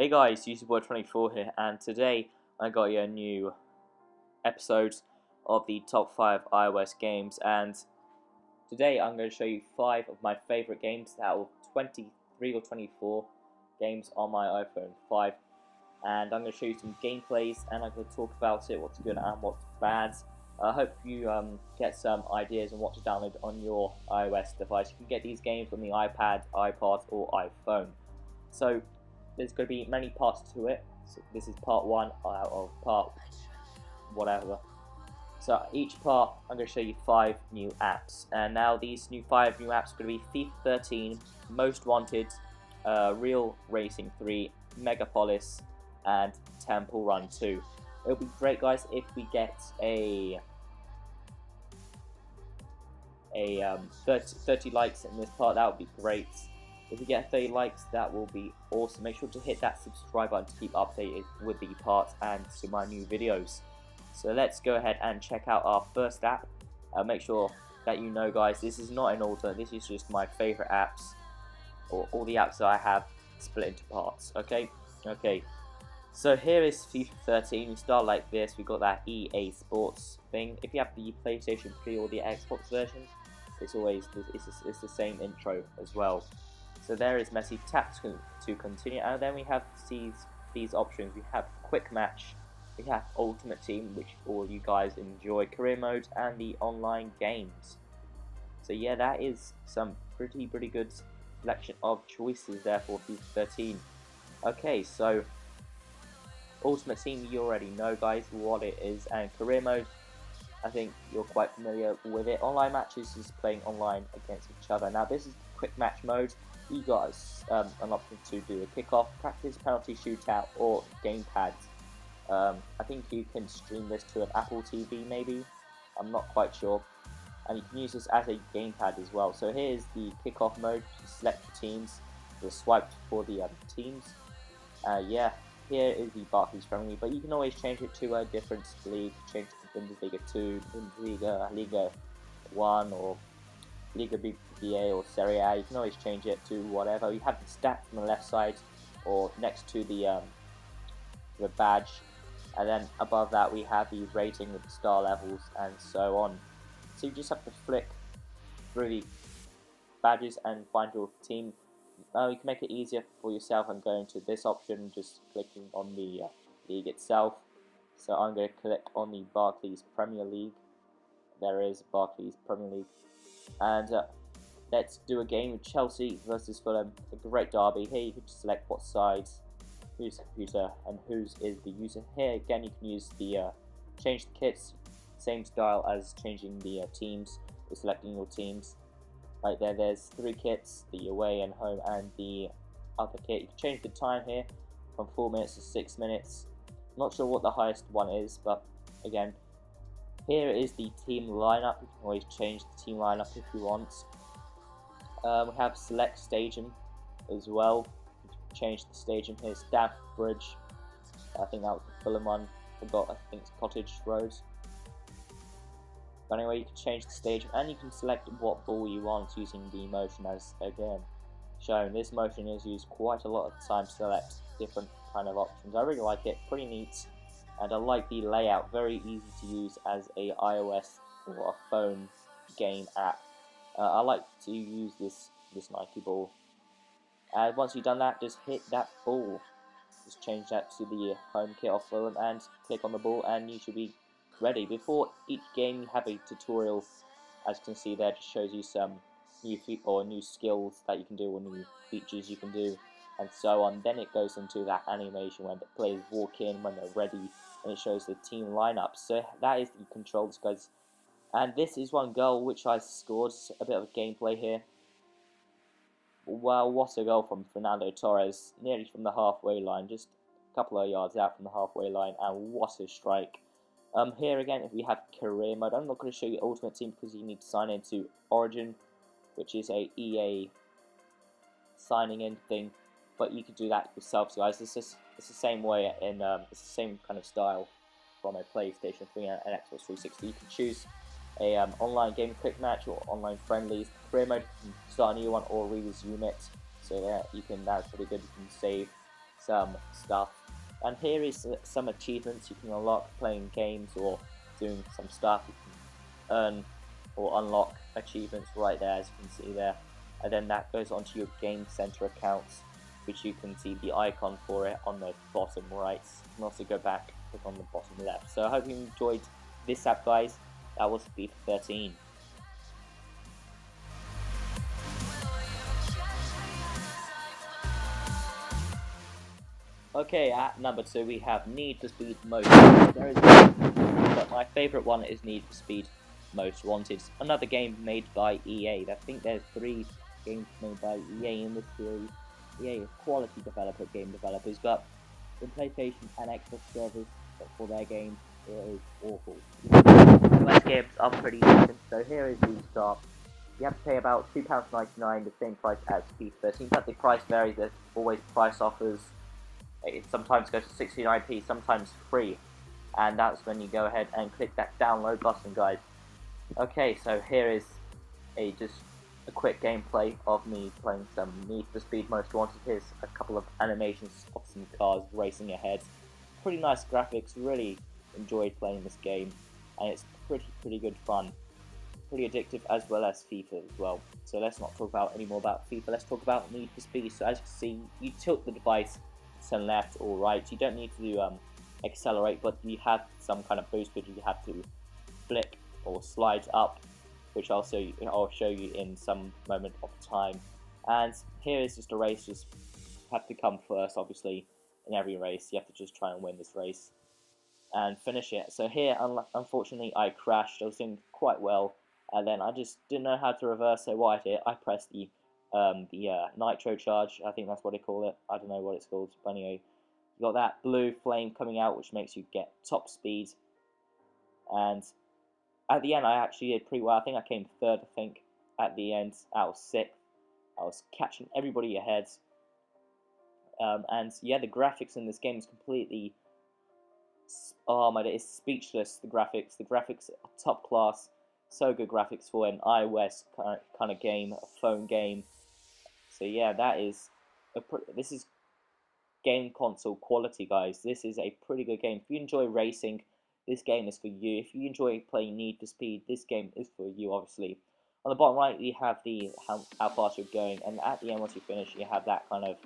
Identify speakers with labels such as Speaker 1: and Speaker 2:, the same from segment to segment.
Speaker 1: Hey guys, YouTuber24 here, and today I got you a new episode of the top 5 iOS games, and today I'm going to show you 5 of my favorite games out of 23 or 24 games on my iPhone 5, and I'm going to show you some gameplays, and I'm going to talk about it, what's good and what's bad. I hope you get some ideas on what to download on your iOS device. You can get these games on the iPad, iPod or iPhone. So there's going to be many parts to it. So this is part 1 out of part whatever. So each part I'm going to show you 5 new apps, and now these 5 new apps are going to be FIFA 13, Most Wanted, Real Racing 3, Megapolis, and Temple Run 2. It'll be great, guys, if we get a 30 likes in this part. That would be great. If we get 30 likes, that will be awesome. Make sure to hit that subscribe button to keep updated with the parts and to my new videos. So let's go ahead and check out our first app. Make sure that you know, guys, this is not an order. This is just my favorite apps, or all the apps that I have split into parts. Okay. So here is FIFA 13. We start like this. We got that EA Sports thing. If you have the PlayStation 3 or the Xbox version, it's the same intro as well. So there is Messi. Tap to continue, and then we have these options. We have Quick Match, we have Ultimate Team, which all you guys enjoy, Career Mode, and the online games. So yeah, that is some pretty good selection of choices there for FIFA 13. Okay, so Ultimate Team, you already know, guys, what it is, and Career Mode, I think you're quite familiar with it. Online matches is playing online against each other. Now this is Quick Match mode. You got an option to do a kickoff, practice, penalty, shootout, or gamepads. I think you can stream this to an Apple TV, maybe. I'm not quite sure. And you can use this as a gamepad as well. So here's the kickoff mode. You select the teams. Just swipe for the teams. Yeah. Here is the Barclays Premier League, but you can always change it to a different league. Change it to Bundesliga 2, Bundesliga, Liga 1, or Liga BBA or Serie A. You can always change it to whatever. You have the stats on the left side or next to the badge, and then above that we have the rating with the star levels and so on. So you just have to flick through the badges and find your team. You can make it easier for yourself and go into this option, just clicking on the league itself. So I'm going to click on the Barclays Premier League. There is Barclays Premier League, and let's do a game with Chelsea versus Fulham. A great derby. Here you can select what sides, who's the computer, and whose is the user. Here again you can use the change the kits, same style as changing the teams or selecting your teams. Right there, there's 3 kits, the away and home and the other kit. You can change the time here from 4 minutes to 6 minutes. Not sure what the highest one is, but again, here is the team lineup. You can always change the team lineup if you want. We have select stadium as well. You can change the stadium here. Stamford Bridge. I think that was the Fulham one. Forgot. I think it's Cottage Road. But anyway, you can change the stage and you can select what ball you want using the motion as again shown. This motion is used quite a lot of the time to select different kind of options. I really like it, pretty neat, and I like the layout, very easy to use as a iOS or a phone game app. I like to use this Nike ball, and once you've done that, just hit that ball. Just change that to the home kit of Fulham and click on the ball, and you should be ready. Before each game you have a tutorial, as you can see there, just shows you some new skills that you can do or new features you can do and so on. Then it goes into that animation when the players walk in, when they're ready, and it shows the team lineup. So that is the controls, guys, and this is one goal which I scored. A bit of a gameplay here. Well, what a goal from Fernando Torres, nearly from the halfway line, just a couple of yards out from the halfway line, and what a strike. Here again, if we have career mode, I'm not going to show you Ultimate Team because you need to sign into Origin, which is a EA signing in thing, but you can do that yourself, guys. It's the same way in it's the same kind of style from a PlayStation 3 and an Xbox 360. You can choose a online game quick match or online friendlies. Career mode, you can start a new one or resume it. So yeah, that's pretty good. You can some stuff. And here is some achievements you can unlock playing games or doing some stuff. You can earn or unlock achievements right there, as you can see there. And then that goes onto your Game Center accounts, which you can see the icon for it on the bottom right. You can also go back, click on the bottom left. So I hope you enjoyed this app, guys. That was FIFA 13. Okay, at number 2 we have Need for Speed Most Wanted. There is but my favourite one is Need for Speed Most Wanted. Another game made by EA. I think there's 3 games made by EA in this series. EA is quality game developers, but in PlayStation and Xbox servers for their games, it is awful. Most games are pretty decent, so here is the start. You have to pay about £2.99, the same price as FIFA 13, but the price varies. There's always price offers. It sometimes goes to 69p, sometimes free, and that's when you go ahead and click that download button, guys. Okay, so here is just a quick gameplay of me playing some Need for Speed Most Wanted. Here's a couple of animations of some cars racing ahead. Pretty nice graphics, really enjoyed playing this game, and it's pretty good fun. Pretty addictive, as well as FIFA as well. So let's not talk about any more about FIFA, let's talk about Need for Speed. So as you can see, you tilt the device to left or right. You don't need to accelerate, but you have some kind of boost, but you have to flick or slide up, which I'll show you in some moment of time. And here is just a race. Just have to come first, obviously, in every race. You have to just try and win this race and finish it. So here, unfortunately, I crashed. I was doing quite well, and then I just didn't know how to reverse. So what I did, I pressed the nitro charge, I think that's what they call it. I don't know what it's called, but anyway, you got that blue flame coming out, which makes you get top speed. And at the end, I actually did pretty well. I think I came third. I think at the end, I was sixth. I was catching everybody ahead. And yeah, the graphics in this game is completely, oh my, it's speechless. The graphics are top class. So good graphics for an iOS kind of game, a phone game. So yeah, this is game console quality, guys. This is a pretty good game. If you enjoy racing, this game is for you. If you enjoy playing Need for Speed, this game is for you, obviously. On the bottom right, you have how fast you're going, and at the end, once you finish, you have that kind of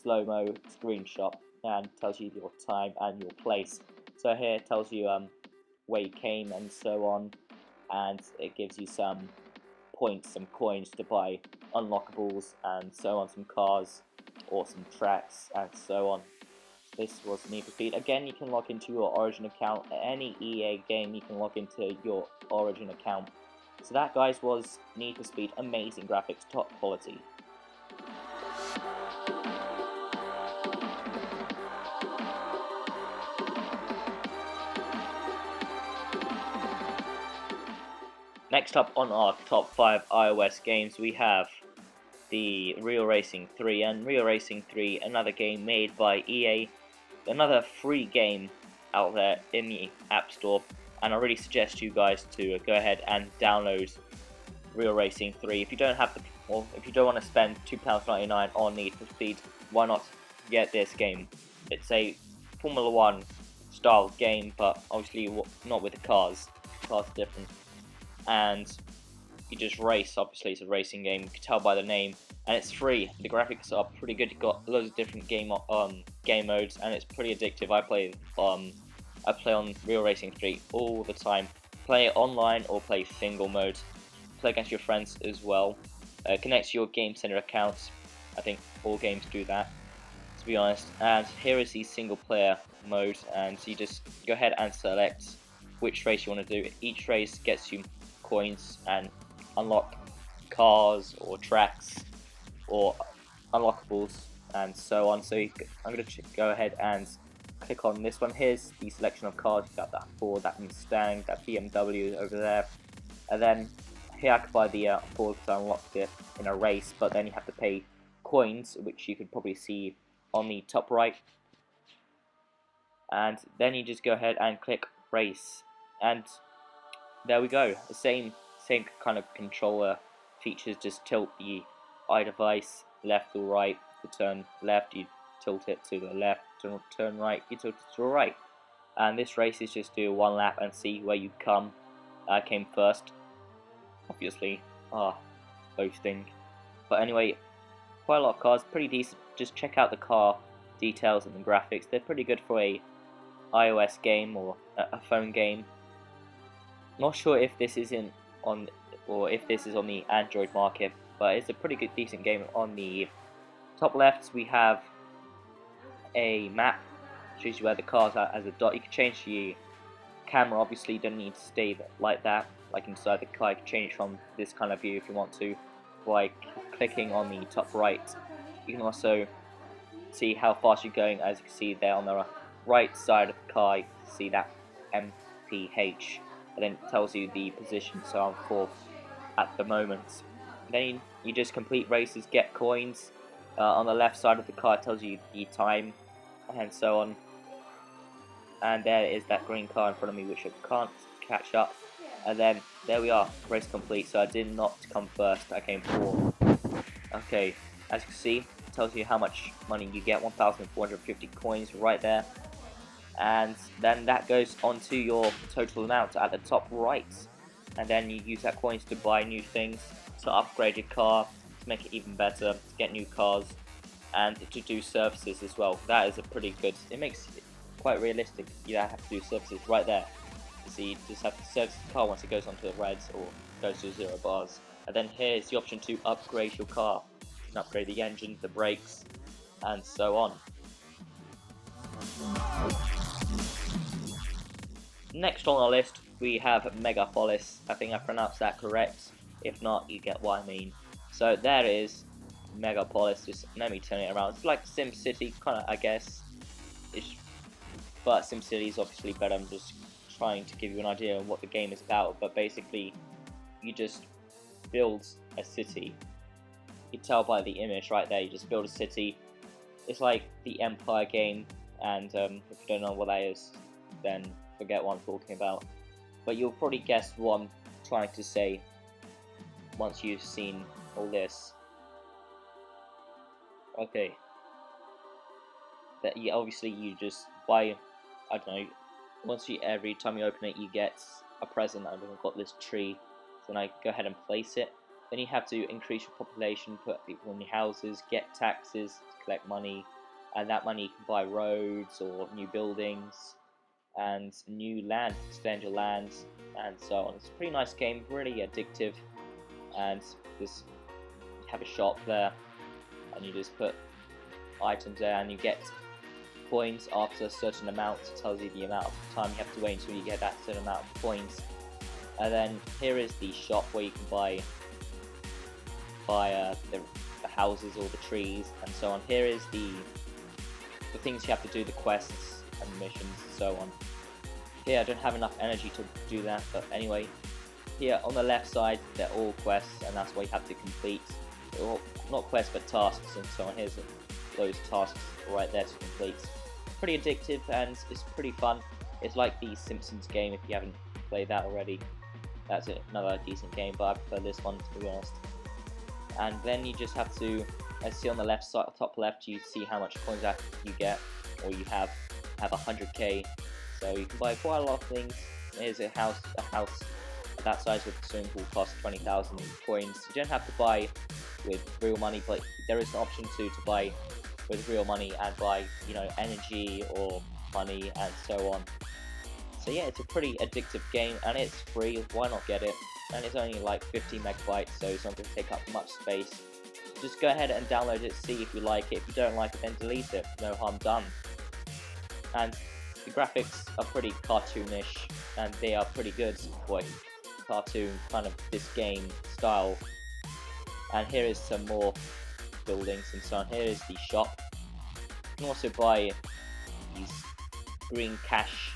Speaker 1: slow-mo screenshot, and tells you your time and your place. So here it tells you where you came and so on, and it gives you some points, some coins to buy unlockables and so on, some cars or some tracks and so on. This was Need for Speed. Again, you can log into your Origin account. Any EA game, you can log into your Origin account. So that, guys, was Need for Speed. Amazing graphics, top quality. Next up on our top 5 iOS games, we have the Real Racing 3, and Real Racing 3, another game made by EA, another free game out there in the App Store, and I really suggest you guys to go ahead and download Real Racing 3. If you don't have if you don't want to spend £2.99 on Need for Speed, why not get this game? It's a Formula 1 style game, but obviously not with the cars. Cars are different. And you just race. Obviously it's a racing game, you can tell by the name, and it's free. The graphics are pretty good. You've got loads of different game modes, and it's pretty addictive. I play on Real Racing 3 all the time. Play it online or play single mode. Play against your friends as well. Connect to your Game Center accounts. I think all games do that, to be honest. And here is the single player mode, and you just go ahead and select which race you want to do. Each race gets you coins and unlock cars or tracks or unlockables and so on. So I'm going to go ahead and click on this one. Here's the selection of cars. You've got that Ford, that Mustang, that BMW over there, and then here I could buy the Ford because I unlocked it in a race, but then you have to pay coins, which you could probably see on the top right, and then you just go ahead and click race, and there we go. The same kind of controller features. Just tilt the iDevice left or right. To turn left, you tilt it to the left, turn right, you tilt it to the right. And this race is just do one lap and see where you come. I came first, obviously. Boasting. But anyway, quite a lot of cars, pretty decent. Just check out the car details and the graphics. They're pretty good for a iOS game or a phone game. Not sure if this is on the Android market, but it's a pretty good, decent game. On the top left, we have a map, shows you where the cars are as a dot. You can change the camera. Obviously, you don't need to stay like that, like inside the car. You can change from this kind of view if you want to, by clicking on the top right. You can also see how fast you're going, as you can see there on the right side of the car. You can see that MPH, and then it tells you the position. So I'm 4th at the moment. Then you just complete races, get coins. On the left side of the car, it tells you the time, and so on. And there is that green car in front of me, which I can't catch up. And then there we are, race complete. So I did not come first, I came 4th. Okay, as you can see, it tells you how much money you get, 1,450 coins right there. And then that goes onto your total amount at the top right. And then you use that coins to buy new things, to upgrade your car, to make it even better, to get new cars, and to do services as well. That is a pretty good, it makes it quite realistic. You don't have to do services right there. You see, you just have to service the car once it goes onto the reds or goes to 0 bars. And then here's the option to upgrade your car. You can upgrade the engine, the brakes, and so on. Next on our list, we have Megapolis. I think I pronounced that correct. If not, you get what I mean. So there is Megapolis. Just let me turn it around. It's like SimCity, kind of, I guess. But SimCity is obviously better. I'm just trying to give you an idea of what the game is about. But basically, you just build a city. You can tell by the image right there. You just build a city. It's like the Empire game. And if you don't know what that is, then forget what I'm talking about. But you'll probably guess what I'm trying to say once you've seen all this. Okay. That obviously you just buy, I don't know, every time you open it you get a present. I've got this tree, so then I go ahead and place it. Then you have to increase your population, put people in your houses, get taxes to collect money, and that money you can buy roads or new buildings and new land, extend your lands, and so on. It's a pretty nice game, really addictive. And just have a shop there, and you just put items there, and you get coins after a certain amount. It tells you the amount of time you have to wait until you get that certain amount of coins. And then here is the shop where you can buy the houses or the trees and so on. Here is the things you have to do, the quests and missions and so on. Here I don't have enough energy to do that, but anyway, here on the left side they're all quests, and that's what you have to complete. Or not quests but tasks and so on. Here's those tasks right there to complete. Pretty addictive and it's pretty fun. It's like the Simpsons game if you haven't played that already. That's another decent game, but I prefer this one to be honest. And then you just have to, as you see on the left side, top left, you see how much coins that you get, or you have 100k. So you can buy quite a lot of things. Here's a house that size with a swimming pool costs 20,000 coins. You don't have to buy with real money, but there is an option to buy with real money and buy, you know, energy or money and so on. So yeah, it's a pretty addictive game and it's free. Why not get it? And it's only like 50 megabytes, so it's not going to take up much space. Just go ahead and download it, see if you like it. If you don't like it, then delete it. No harm done. And the graphics are pretty cartoonish, and they are pretty good for a cartoon kind of this game style. And here is some more buildings and so on. Here is the shop. You can also buy these green cash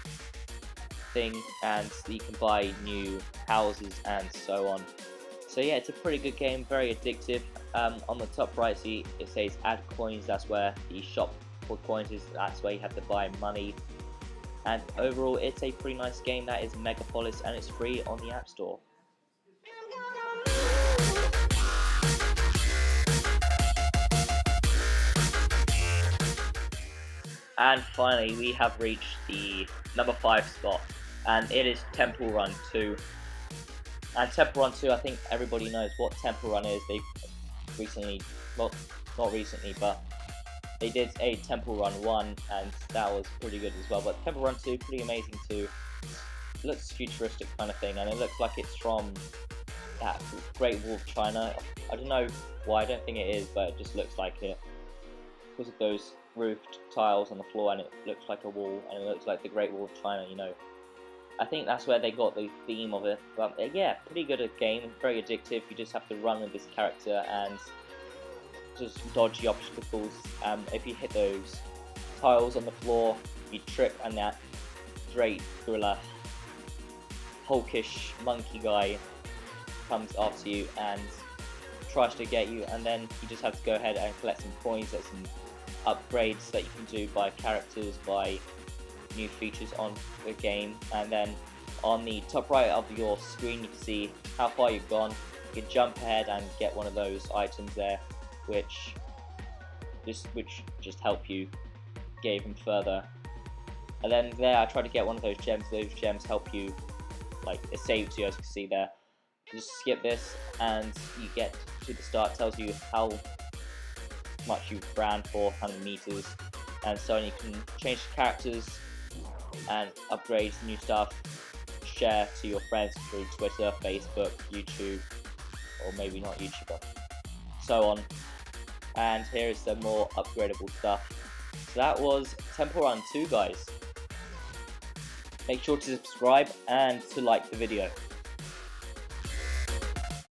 Speaker 1: thing, and you can buy new houses and so on. So yeah, it's a pretty good game, very addictive. On the top right, see it says add coins. That's where the shop for coins is. That's where you have to buy money. And overall, it's a pretty nice game. That is Megapolis, and it's free on the App Store. And finally, we have reached the number 5 spot, and it is Temple Run 2. And Temple Run 2, I think everybody knows what Temple Run is. They recently, well, not recently, but they did a Temple Run 1, and that was pretty good as well. But Temple Run 2, pretty amazing too. It looks futuristic kind of thing, and it looks like it's from that Great Wall of China. I don't know why, I don't think it is, but it just looks like it. Because of those roofed tiles on the floor, and it looks like a wall, and it looks like the Great Wall of China, you know. I think that's where they got the theme of it. But yeah, pretty good at game, very addictive. You just have to run with this character and just dodge the obstacles. If you hit those tiles on the floor, you trip, and that great gorilla, hulkish monkey guy comes after you and tries to get you, and then you just have to go ahead and collect some coins. There's some upgrades that you can do by characters, by new features on the game, and then on the top right of your screen you can see how far you've gone. You can jump ahead and get one of those items there, which just help you get even further. And then there I tried to get one of those gems. Those gems help you, like it saves you, as you can see there. Just skip this and you get to the start. It tells you how much you've ran for, how many meters, and so on. You can change the characters and upgrade new stuff, share to your friends through Twitter, Facebook, YouTube, or maybe not YouTube, but so on. And here is some more upgradable stuff. So that was Temple Run 2, guys. Make sure to subscribe and to like the video.